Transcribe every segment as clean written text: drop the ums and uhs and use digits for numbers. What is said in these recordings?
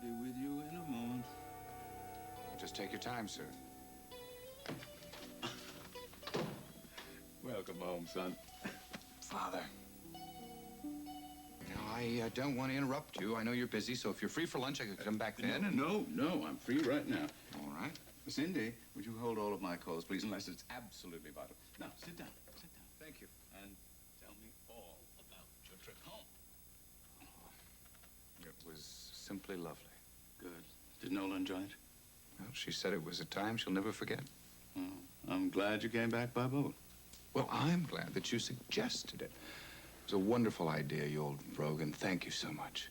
be with you in a moment. Just take your time, sir. Welcome home, son. Father. Now, I don't want to interrupt you. I know you're busy, so if you're free for lunch, I could come back then. No, I'm free right now. All right. Cindy, would you hold all of my calls, please, unless it's absolutely vital. Now, sit down. Sit down. Thank you. And tell me all about your trip home. It was simply lovely. Good. Did Nola enjoy it? Well, she said it was a time she'll never forget. Well, I'm glad you came back by boat. Well, I'm glad that you suggested it. It was a wonderful idea, you old rogue, and thank you so much.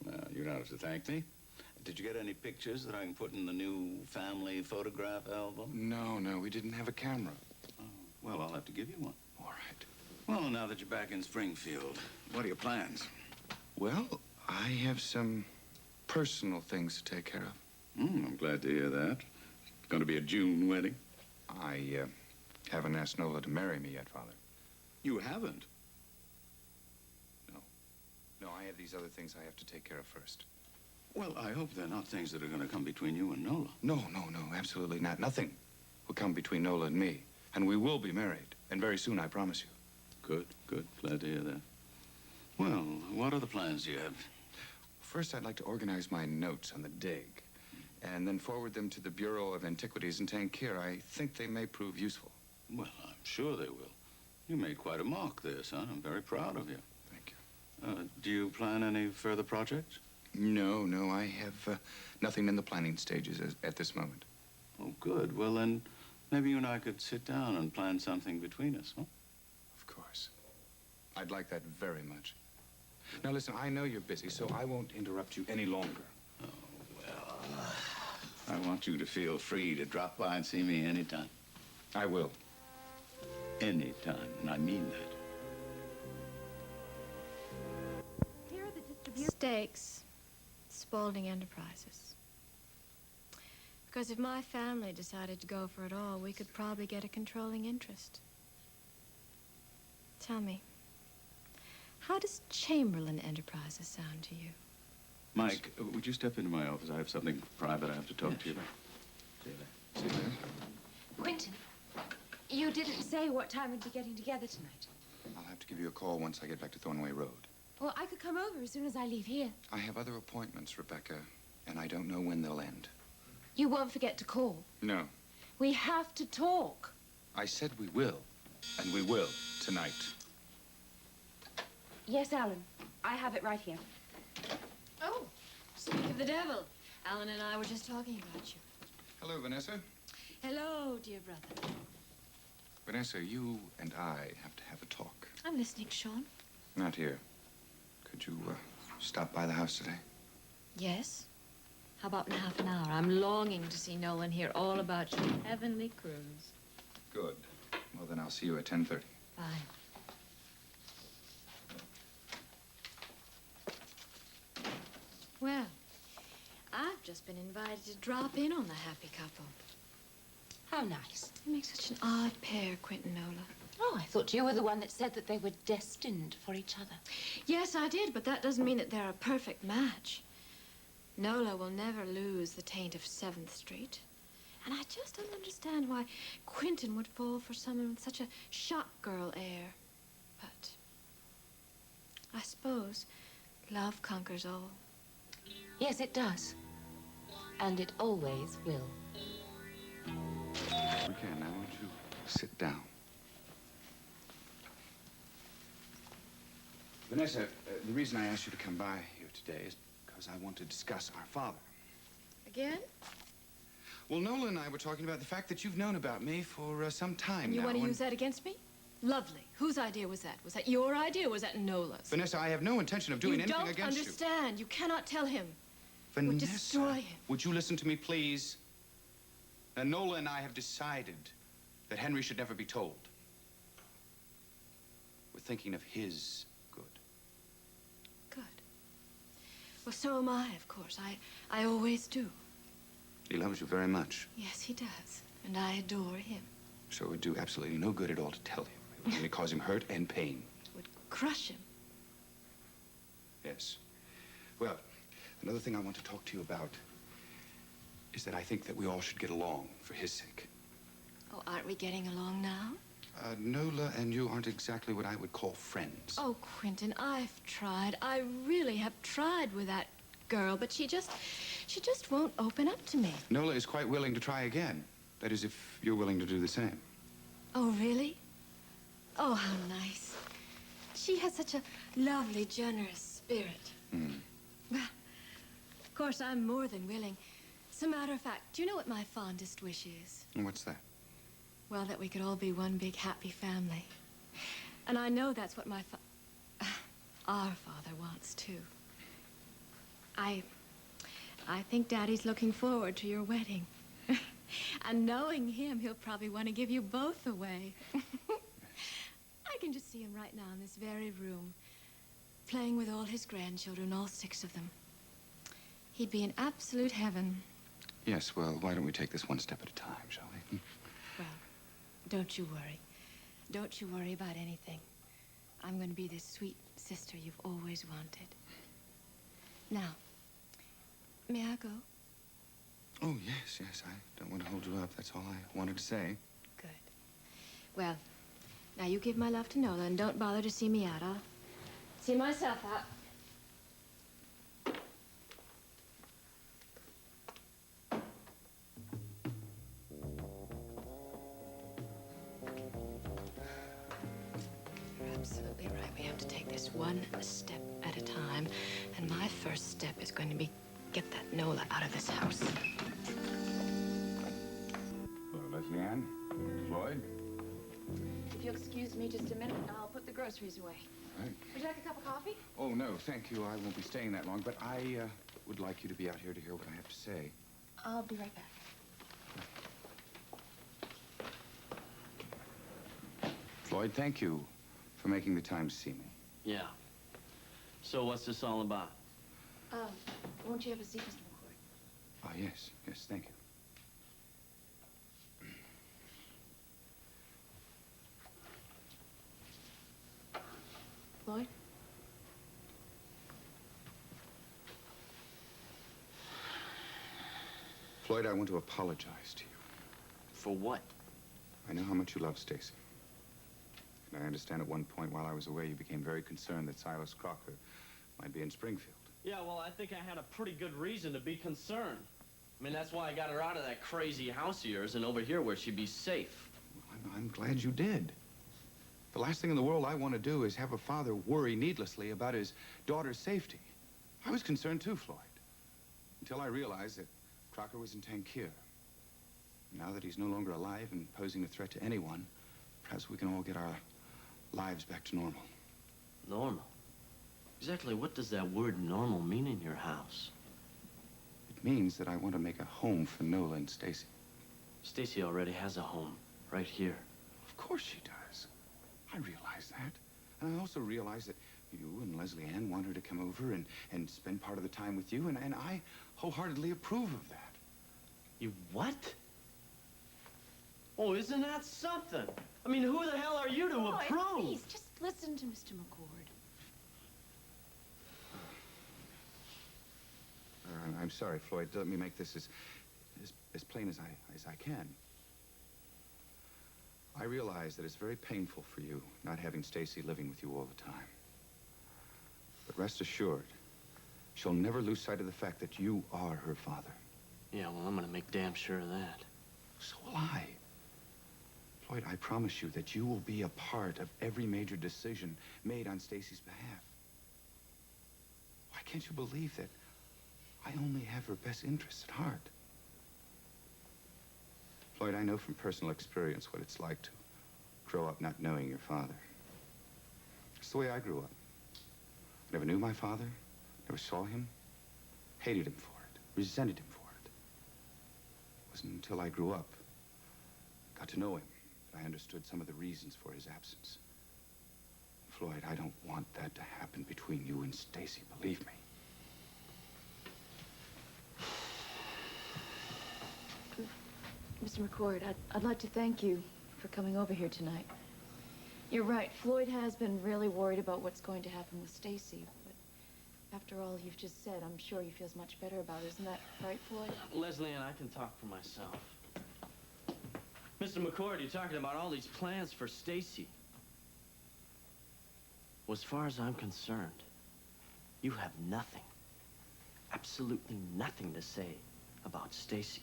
Well, you don't have to thank me. Did you get any pictures that I can put in the new family photograph album? No, we didn't have a camera. Oh, well, I'll have to give you one. All right. Well, now that you're back in Springfield, what are your plans? Well, I have some personal things to take care of. I'm glad to hear that. It's going to be a June wedding. I haven't asked Nola to marry me yet, Father. You haven't? No, I have these other things I have to take care of first. Well, I hope they're not things that are going to come between you and Nola. No, absolutely not. Nothing will come between Nola and me. And we will be married. And very soon, I promise you. Good. Glad to hear that. Well, what other plans do you have? First, I'd like to organize my notes on the dig. And then forward them to the Bureau of Antiquities in Tankir. I think they may prove useful. Well, I'm sure they will. You made quite a mark there, son. I'm very proud of you. Thank you. Do you plan any further projects? No, I have nothing in the planning stages at this moment. Oh, good. Well, then, maybe you and I could sit down and plan something between us, huh? Of course. I'd like that very much. Now, listen, I know you're busy, so I won't interrupt you any longer. Oh, well, I want you to feel free to drop by and see me anytime. I will. Anytime, and I mean that. Here are the distribution stakes. Spaulding Enterprises. Because if my family decided to go for it all, we could probably get a controlling interest. Tell me, how does Chamberlain Enterprises sound to you? Mike, would you step into my office? I have something private I have to talk to you about. See you there. Quentin, you didn't say what time we'd be getting together tonight. I'll have to give you a call once I get back to Thornway Road. Well, I could come over as soon as I leave here. I have other appointments, Rebecca, and I don't know when they'll end. You won't forget to call. No. We have to talk. I said we will, and we will tonight. Yes, Alan. I have it right here. Oh, speak of the devil. Alan and I were just talking about you. Hello, Vanessa. Hello, dear brother. Vanessa, you and I have to have a talk. I'm listening, Sean. Not here. Could you stop by the house today? Yes? How about in half an hour? I'm longing to see Nola and hear all about your heavenly cruise. Good. Well, then I'll see you at 10:30. Bye. Well, I've just been invited to drop in on the happy couple. How nice. They make such an odd pair, Quint and Nola. Oh, I thought you were the one that said that they were destined for each other. Yes, I did, but that doesn't mean that they're a perfect match. Nola will never lose the taint of 7th Street. And I just don't understand why Quentin would fall for someone with such a shop girl air. But I suppose love conquers all. Yes, it does. And it always will. Okay, now won't you sit down? Vanessa, the reason I asked you to come by here today is because I want to discuss our father. Again? Well, Nola and I were talking about the fact that you've known about me for some time And you now. want to use that against me? Lovely. Whose idea was that? Was that your idea or was that Nola's? Vanessa, I have no intention of doing anything against you. You don't understand. You cannot tell him. Vanessa, would destroy him. Would you listen to me, please? And Nola and I have decided that Henry should never be told. We're thinking of his good. Good. Well, so am I, of course. I always do. He loves you very much. Yes, he does. And I adore him. So it would do absolutely no good at all to tell him. It would only cause him hurt and pain. It would crush him. Yes. Well, Another thing I want to talk to you about is that I think that we all should get along for his sake. Oh, aren't we getting along now? Nola and you aren't exactly what I would call friends. Oh, Quentin, I've tried. I really have tried with that girl, but she just won't open up to me. Nola is quite willing to try again. That is, if you're willing to do the same. Oh, really? Oh, how nice. She has such a lovely, generous spirit. Well, of course, I'm more than willing. As a matter of fact, do you know what my fondest wish is? And what's that? Well, that we could all be one big happy family. And I know that's what our father wants, too. I think Daddy's looking forward to your wedding. And knowing him, he'll probably want to give you both away. I can just see him right now in this very room, playing with all his grandchildren, all 6 of them. He'd be in absolute heaven. Yes, well, why don't we take this one step at a time, shall we? Well, don't you worry. Don't you worry about anything. I'm going to be the sweet sister you've always wanted. Now, may I go? Oh, yes. I don't want to hold you up. That's all I wanted to say. Good. Well, now you give my love to Nola and don't bother to see me out. I'll see myself out. You're absolutely right. We have to take this one step at a time. And my first step is going to be get that Nola out of this house. Hello, Leslie Ann. Floyd. If you'll excuse me just a minute, I'll put the groceries away. Right. Would you like a cup of coffee? Oh, no, thank you. I won't be staying that long, but I would like you to be out here to hear what I have to say. I'll be right back. Floyd, thank you for making the time to see me. Yeah. So what's this all about? Won't you have a seat, Mr. McCord? Oh, yes, thank you. Floyd? Floyd, I want to apologize to you. For what? I know how much you love Stacy. And I understand at one point while I was away, you became very concerned that Silas Crocker might be in Springfield. Yeah, well, I think I had a pretty good reason to be concerned. I mean, that's why I got her out of that crazy house of yours and over here where she'd be safe. Well, I'm glad you did. The last thing in the world I want to do is have a father worry needlessly about his daughter's safety. I was concerned too, Floyd, until I realized that Crocker was in Tankir. Now that he's no longer alive and posing a threat to anyone, perhaps we can all get our lives back to normal. Normal? Exactly what does that word normal mean in your house? It means that I want to make a home for Nola and Stacy. Stacy already has a home, right here. Of course she does. I realize that. And I also realize that you and Leslie Ann want her to come over and spend part of the time with you, and I wholeheartedly approve of that. You what? Oh, isn't that something? I mean, who the hell are you to approve? Please, just listen to Mr. McCord. I'm sorry, Floyd. Let me make this as plain as I can. I realize that it's very painful for you not having Stacy living with you all the time. But rest assured, she'll never lose sight of the fact that you are her father. Yeah, well, I'm gonna make damn sure of that. So will I. Floyd, I promise you that you will be a part of every major decision made on Stacy's behalf. Why can't you believe that I only have her best interests at heart? Floyd, I know from personal experience what it's like to grow up not knowing your father. It's the way I grew up. I never knew my father, never saw him, hated him for it, resented him for it. It wasn't until I grew up, got to know him, that I understood some of the reasons for his absence. Floyd, I don't want that to happen between you and Stacy, believe me. Mr. McCord, I'd like to thank you for coming over here tonight. You're right, Floyd has been really worried about what's going to happen with Stacy, but After all you've just said, I'm sure he feels much better about it. Isn't that right, Floyd? Leslie and I can talk for myself. Mr. McCord, you're talking about all these plans for Stacy. Well, as far as I'm concerned, you have nothing, absolutely nothing to say about Stacy.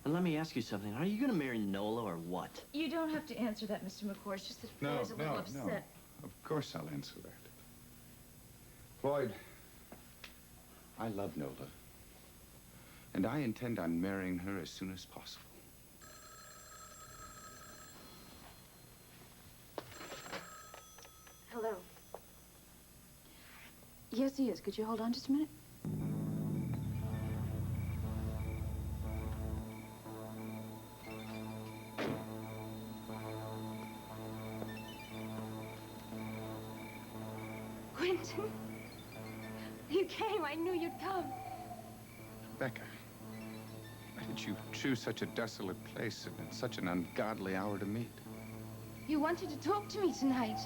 And let me ask you something. Are you going to marry Nola or what? You don't have to answer that, Mr. McCord. It's just that Floyd's a little upset. No. Of course I'll answer that. Floyd, I love Nola. And I intend on marrying her as soon as possible. Hello. Yes, he is. Could you hold on just a minute? Quentin, you came. I knew you'd come. Rebecca, why did you choose such a desolate place and at such an ungodly hour to meet? You wanted to talk to me tonight.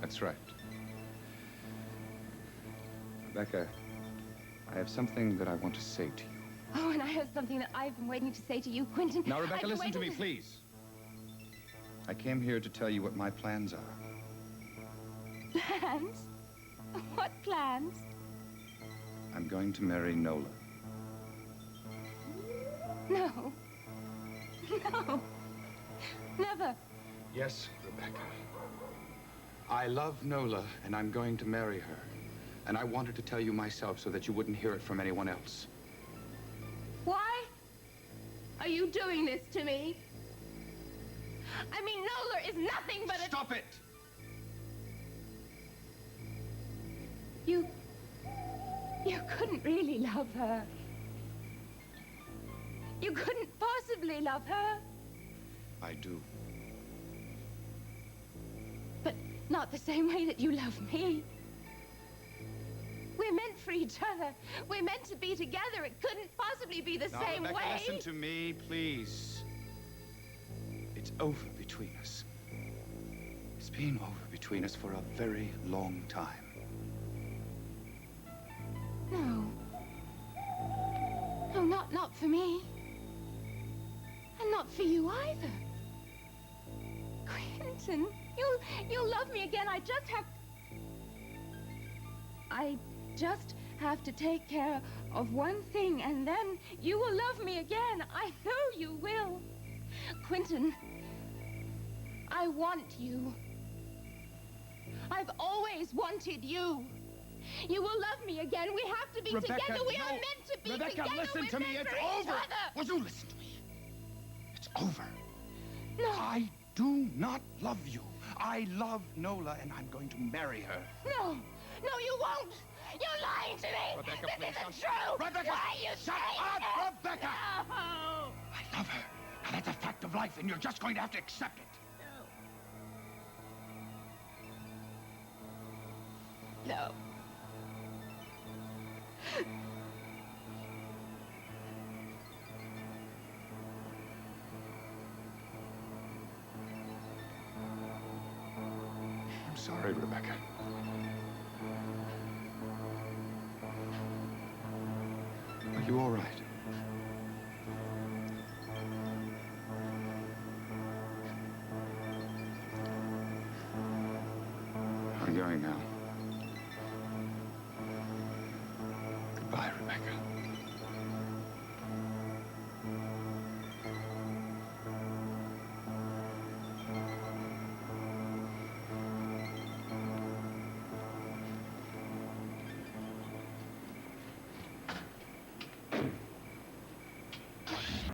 That's right. Rebecca, I have something that I want to say to you. Oh, and I have something that I've been waiting to say to you, Quentin. Now, Rebecca, I've been listen to me, waiting please. I came here to tell you what my plans are. Plans? What plans? I'm going to marry Nola. No. No. Never. Yes, Rebecca. I love Nola, and I'm going to marry her. And I wanted to tell you myself so that you wouldn't hear it from anyone else. Why are you doing this to me? I mean, Nola is nothing but a... Stop it! You couldn't really love her. You couldn't possibly love her. I do. But not the same way that you love me. We're meant for each other. We're meant to be together. It couldn't possibly be the same Rebecca, way. listen to me, please. It's over between us. It's been over between us for a very long time. No. No, not for me. And not for you either. Quentin, you'll love me again. I just have to take care of one thing, and then you will love me again. I know you will. Quentin, I want you. I've always wanted you. You will love me again. We have to be Rebecca, together. We no. are meant to be Rebecca, together. listen We're to me. meant It's for each over. other. Will you listen to me? It's over. No. I do not love you. I love Nola, and I'm going to marry her. No, you won't. You're lying to me. Rebecca, this please, isn't true. Rebecca, Why are you shut saying up, this? Rebecca. No. I love her, and that's a fact of life, and you're just going to have to accept it. No. I'm sorry, Rebecca. Are you all right? I'm going now. Goodbye, Rebecca.